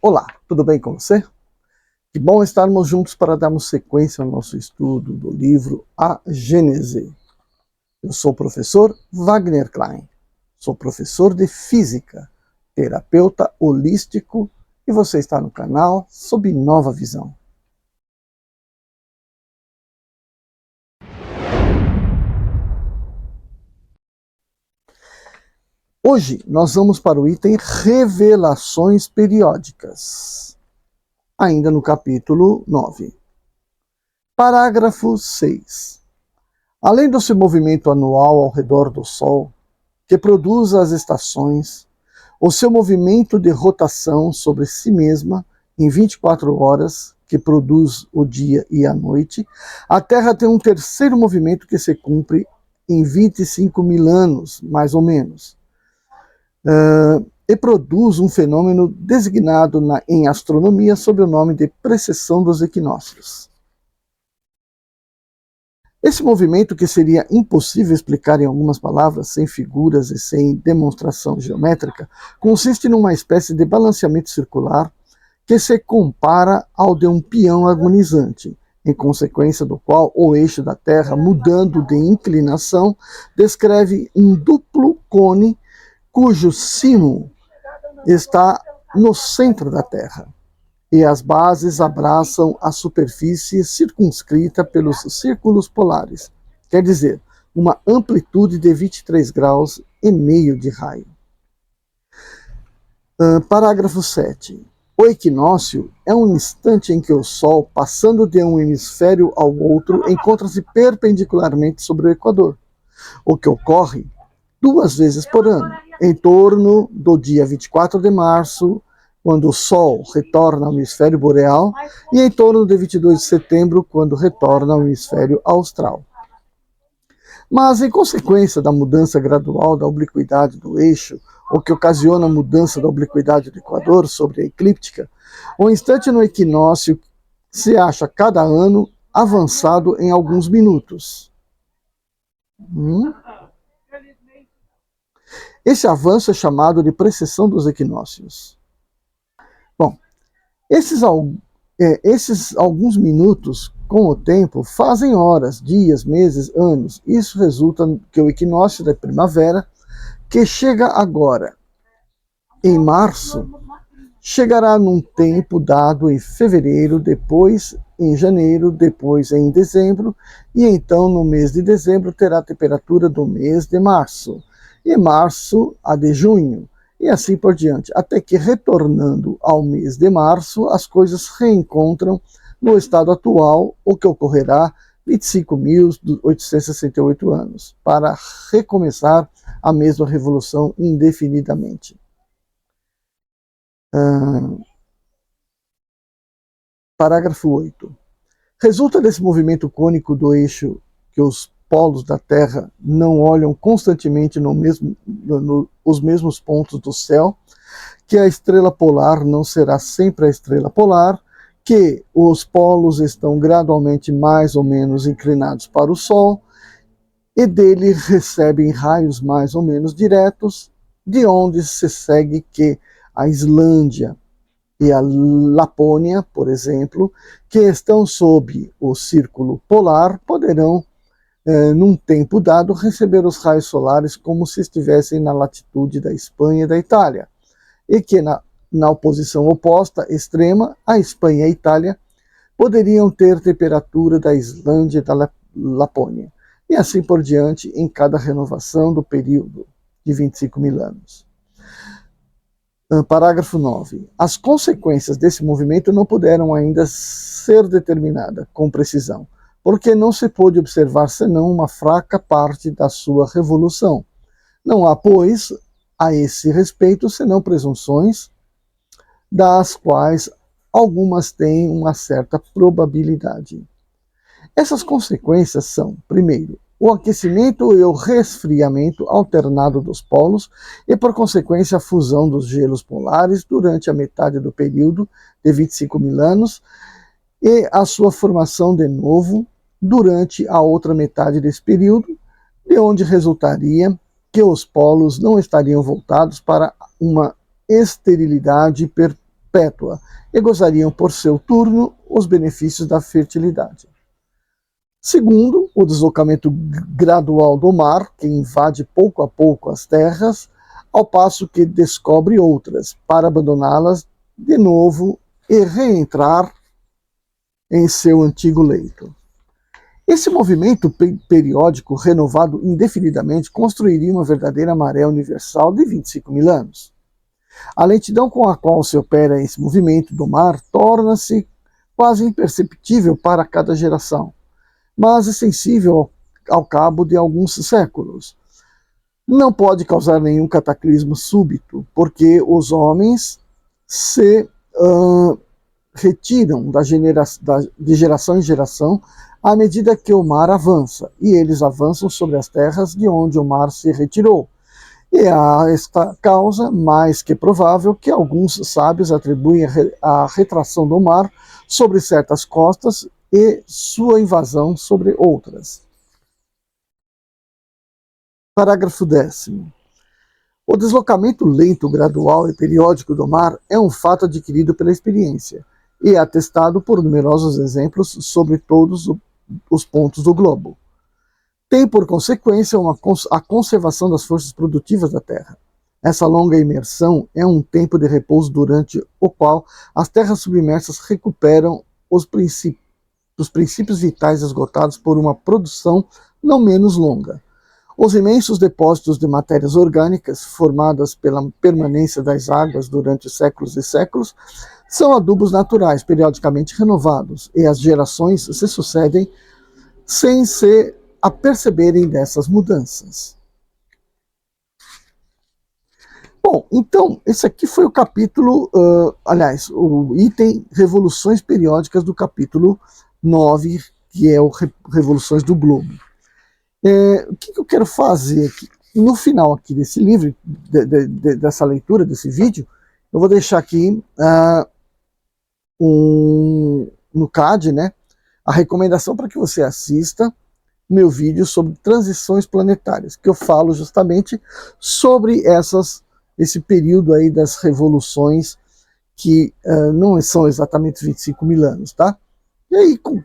Olá, tudo bem com você? Que bom estarmos juntos para darmos sequência ao nosso estudo do livro A Gênese. Eu sou o professor Wagner Klein, sou professor de Física, terapeuta holístico e você está no canal Sob Nova Visão. Hoje nós vamos para o item Revelações Periódicas, ainda no capítulo 9. Parágrafo 6. Além do seu movimento anual ao redor do Sol, que produz as estações, o seu movimento de rotação sobre si mesma em 24 horas, que produz o dia e a noite, a Terra tem um terceiro movimento que se cumpre em 25 mil anos, mais ou menos. E produz um fenômeno designado em astronomia sob o nome de precessão dos equinócios. Esse movimento, que seria impossível explicar em algumas palavras, sem figuras e sem demonstração geométrica, consiste numa espécie de balanceamento circular que se compara ao de um peão harmonizante, em consequência do qual o eixo da Terra, mudando de inclinação, descreve um duplo cone cujo cimo está no centro da Terra, e as bases abraçam a superfície circunscrita pelos círculos polares, quer dizer, uma amplitude de 23 graus e meio de raio. Parágrafo 7. O equinócio é um instante em que o Sol, passando de um hemisfério ao outro, encontra-se perpendicularmente sobre o Equador, o que ocorre 2 vezes por ano, em torno do dia 24 de março, quando o Sol retorna ao hemisfério boreal, e em torno de 22 de setembro, quando retorna ao hemisfério austral. Mas, em consequência da mudança gradual da obliquidade do eixo, o que ocasiona a mudança da obliquidade do Equador sobre a eclíptica, o instante no equinócio se acha cada ano avançado em alguns minutos. Esse avanço é chamado de precessão dos equinócios. Bom, esses alguns minutos, com o tempo, fazem horas, dias, meses, anos. Isso resulta que o equinócio da primavera, que chega agora em março, chegará num tempo dado em fevereiro, depois em janeiro, depois em dezembro, e então no mês de dezembro terá a temperatura do mês de março, e março a de junho, e assim por diante, até que, retornando ao mês de março, as coisas reencontram no estado atual, o que ocorrerá 25.868 anos, para recomeçar a mesma revolução indefinidamente. Parágrafo 8. Resulta desse movimento cônico do eixo que os polos da Terra não olham constantemente os mesmos pontos do céu, que a estrela polar não será sempre a estrela polar, que os polos estão gradualmente mais ou menos inclinados para o Sol, e dele recebem raios mais ou menos diretos, de onde se segue que a Islândia e a Lapônia, por exemplo, que estão sob o círculo polar, poderão num tempo dado, receber os raios solares como se estivessem na latitude da Espanha e da Itália, e que na oposição oposta, extrema, a Espanha e a Itália poderiam ter temperatura da Islândia e da Lapônia, e assim por diante em cada renovação do período de 25 mil anos. Parágrafo 9. As consequências desse movimento não puderam ainda ser determinadas com precisão, porque não se pôde observar senão uma fraca parte da sua revolução. Não há, pois, a esse respeito, senão presunções, das quais algumas têm uma certa probabilidade. Essas consequências são, primeiro, o aquecimento e o resfriamento alternado dos polos e, por consequência, a fusão dos gelos polares durante a metade do período de 25 mil anos, e a sua formação de novo durante a outra metade desse período, de onde resultaria que os polos não estariam voltados para uma esterilidade perpétua e gozariam por seu turno os benefícios da fertilidade. Segundo, o deslocamento gradual do mar, que invade pouco a pouco as terras, ao passo que descobre outras, para abandoná-las de novo e reentrar em seu antigo leito. Esse movimento periódico, renovado indefinidamente, construiria uma verdadeira maré universal de 25 mil anos. A lentidão com a qual se opera esse movimento do mar torna-se quase imperceptível para cada geração, mas é sensível ao cabo de alguns séculos. Não pode causar nenhum cataclismo súbito, porque os homens se retiram de geração em geração à medida que o mar avança, e eles avançam sobre as terras de onde o mar se retirou. E há esta causa, mais que provável, que alguns sábios atribuem a retração do mar sobre certas costas e sua invasão sobre outras. Parágrafo 10º. O deslocamento lento, gradual e periódico do mar é um fato adquirido pela experiência e é atestado por numerosos exemplos sobre todos os pontos do globo. Tem por consequência a conservação das forças produtivas da Terra. Essa longa imersão é um tempo de repouso durante o qual as terras submersas recuperam os princípios vitais esgotados por uma produção não menos longa. Os imensos depósitos de matérias orgânicas, formadas pela permanência das águas durante séculos e séculos, são adubos naturais, periodicamente renovados, e as gerações se sucedem sem se aperceberem dessas mudanças. Bom, então, esse aqui foi o capítulo, o item Revoluções Periódicas do capítulo 9, que é o Revoluções do Globo. O que eu quero fazer aqui? No final aqui desse livro, dessa leitura, desse vídeo, eu vou deixar aqui no card, né, a recomendação para que você assista meu vídeo sobre transições planetárias, que eu falo justamente sobre esse período aí das revoluções, que não são exatamente 25 mil anos, tá? E aí, com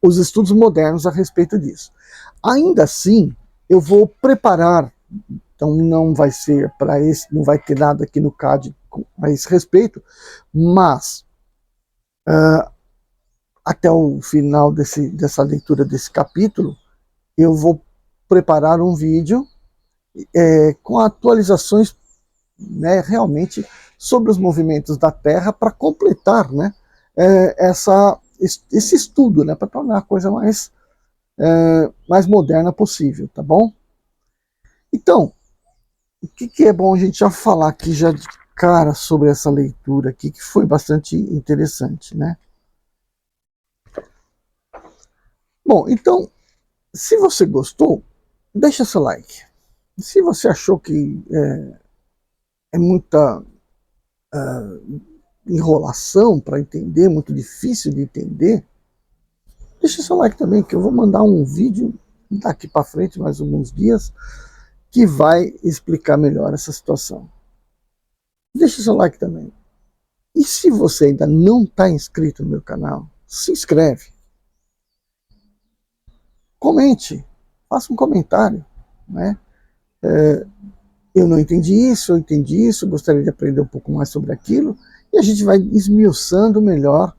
os estudos modernos a respeito disso. Ainda assim, eu vou preparar, então não vai ser para esse, não vai ter nada aqui no CAD a esse respeito, mas até o final dessa leitura desse capítulo, eu vou preparar um vídeo com atualizações, né, realmente sobre os movimentos da Terra, para completar, né, esse estudo, né, para tornar a coisa mais moderna possível, tá bom? Então, o que é bom a gente já falar aqui já de cara sobre essa leitura aqui, que foi bastante interessante, né? Bom, então, se você gostou, deixa seu like. Se você achou que é muita enrolação para entender, muito difícil de entender, deixa seu like também, que eu vou mandar um vídeo daqui para frente, mais alguns dias, que vai explicar melhor essa situação. Deixa seu like também. E se você ainda não está inscrito no meu canal, se inscreve. Comente, faça um comentário, né? Eu não entendi isso, eu entendi isso, gostaria de aprender um pouco mais sobre aquilo, e a gente vai esmiuçando melhor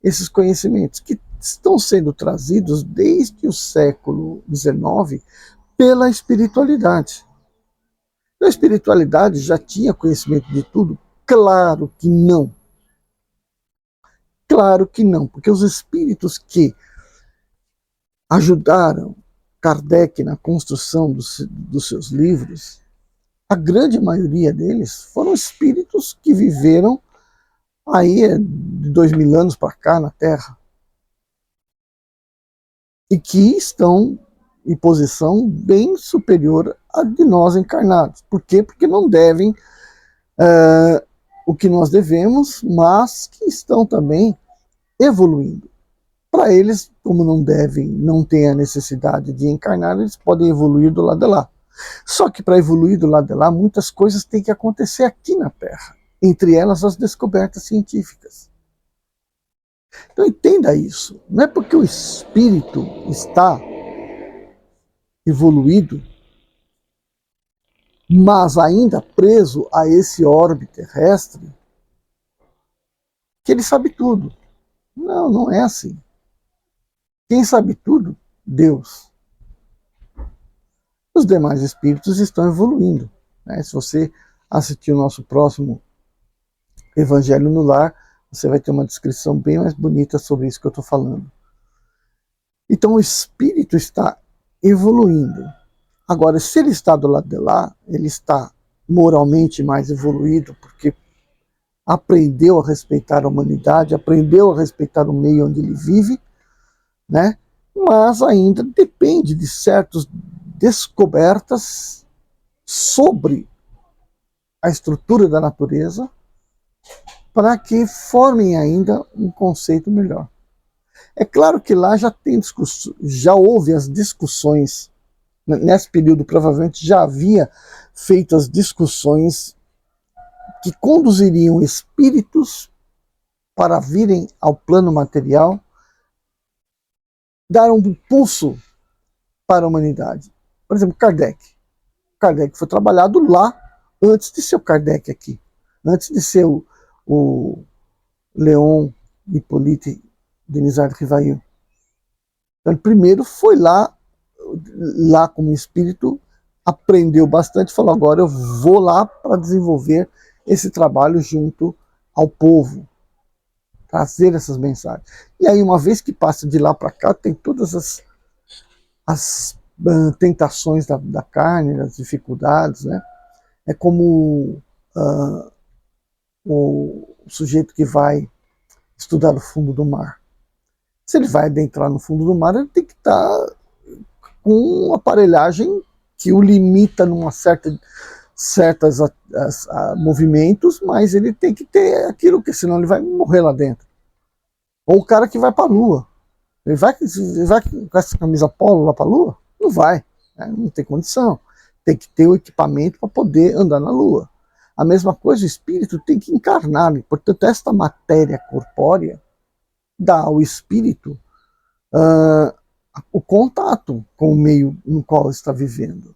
esses conhecimentos que estão sendo trazidos desde o século XIX pela espiritualidade. A espiritualidade já tinha conhecimento de tudo? Claro que não. Claro que não, porque os espíritos que ajudaram Kardec na construção dos seus livros, a grande maioria deles foram espíritos que viveram aí de 2000 anos para cá na Terra e que estão em posição bem superior à de nós encarnados. Por quê? Porque não devem o que nós devemos, mas que estão também evoluindo. Para eles, como não têm a necessidade de encarnar, eles podem evoluir do lado de lá. Só que para evoluir do lado de lá, muitas coisas têm que acontecer aqui na Terra. entre elas as descobertas científicas. Então entenda isso. Não é porque o espírito está evoluído, mas ainda preso a esse orbe terrestre, que ele sabe tudo. Não, não é assim. Quem sabe tudo? Deus. Os demais espíritos estão evoluindo. Né? Se você assistir o nosso próximo Evangelho no Lar, você vai ter uma descrição bem mais bonita sobre isso que eu estou falando. Então o espírito está evoluindo. Agora, se ele está do lado de lá, ele está moralmente mais evoluído, porque aprendeu a respeitar a humanidade, aprendeu a respeitar o meio onde ele vive, né? Mas ainda depende de certas descobertas sobre a estrutura da natureza para que formem ainda um conceito melhor. É claro que lá já houve as discussões, nesse período provavelmente já havia feito as discussões que conduziriam espíritos para virem ao plano material, dar um impulso para a humanidade. Por exemplo, Kardec. Kardec foi trabalhado lá antes de ser o Kardec aqui, antes de ser o Leon Hippolyte Denisard Rivail. Então, ele primeiro foi lá como espírito, aprendeu bastante, falou, agora eu vou lá para desenvolver esse trabalho junto ao povo, trazer essas mensagens. E aí, uma vez que passa de lá para cá, tem todas as tentações da carne, das dificuldades, né? É como o sujeito que vai estudar no fundo do mar. Se ele vai adentrar no fundo do mar, ele tem que estar com uma aparelhagem que o limita numa certos movimentos, mas ele tem que ter aquilo, porque senão ele vai morrer lá dentro. Ou o cara que vai para a Lua. Ele vai com essa camisa polo lá para a Lua? Não vai, né? Não tem condição. Tem que ter o equipamento para poder andar na Lua. A mesma coisa, o espírito tem que encarnar. Portanto, esta matéria corpórea dá ao espírito o contato com o meio no qual está vivendo.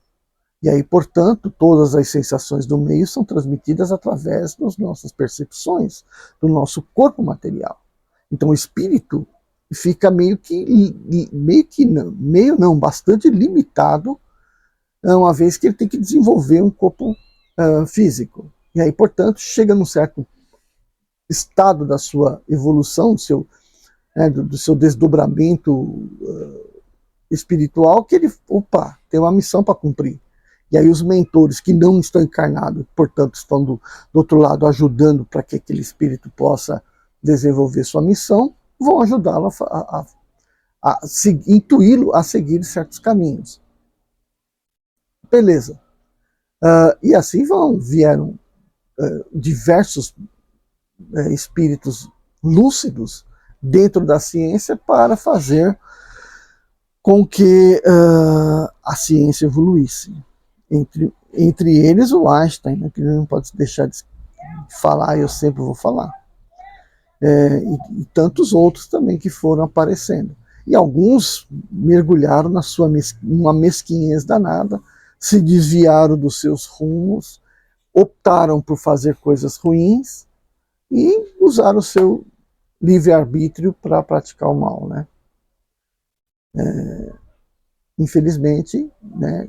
E aí, portanto, todas as sensações do meio são transmitidas através das nossas percepções, do nosso corpo material. Então o espírito fica bastante limitado, uma vez que ele tem que desenvolver um corpo físico. E aí, portanto, chega num certo estado da sua evolução, do seu desdobramento espiritual, que ele, tem uma missão para cumprir. E aí os mentores que não estão encarnados, portanto, estão do outro lado ajudando para que aquele espírito possa desenvolver sua missão, vão ajudá-lo a intuí-lo a seguir certos caminhos. Beleza. E assim vieram diversos espíritos lúcidos dentro da ciência para fazer com que a ciência evoluísse. Entre eles o Einstein, né, que não pode deixar de falar, eu sempre vou falar. E tantos outros também que foram aparecendo. E alguns mergulharam numa mesquinhez danada, se desviaram dos seus rumos, optaram por fazer coisas ruins e usaram o seu livre-arbítrio para praticar o mal, né? Infelizmente, né,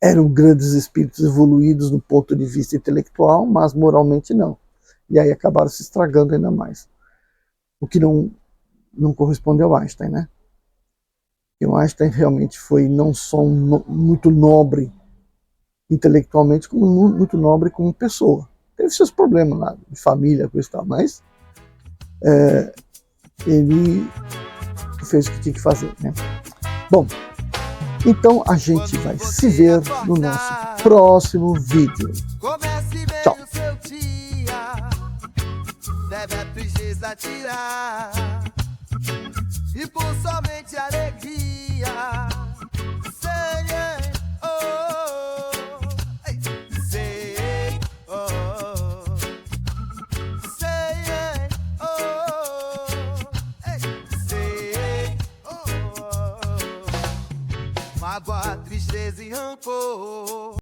eram grandes espíritos evoluídos no ponto de vista intelectual, mas moralmente não. E aí acabaram se estragando ainda mais. O que não corresponde ao Einstein, né? E o Einstein realmente foi não só muito nobre intelectualmente, como muito nobre como pessoa. Teve seus problemas lá, de família, coisa e tal, mas ele fez o que tinha que fazer, né? Bom, então a gente vai se ver no nosso próximo vídeo. Tchau. E por somente alegria, sei, oh, sei, oh. mágoa, tristeza e rancor.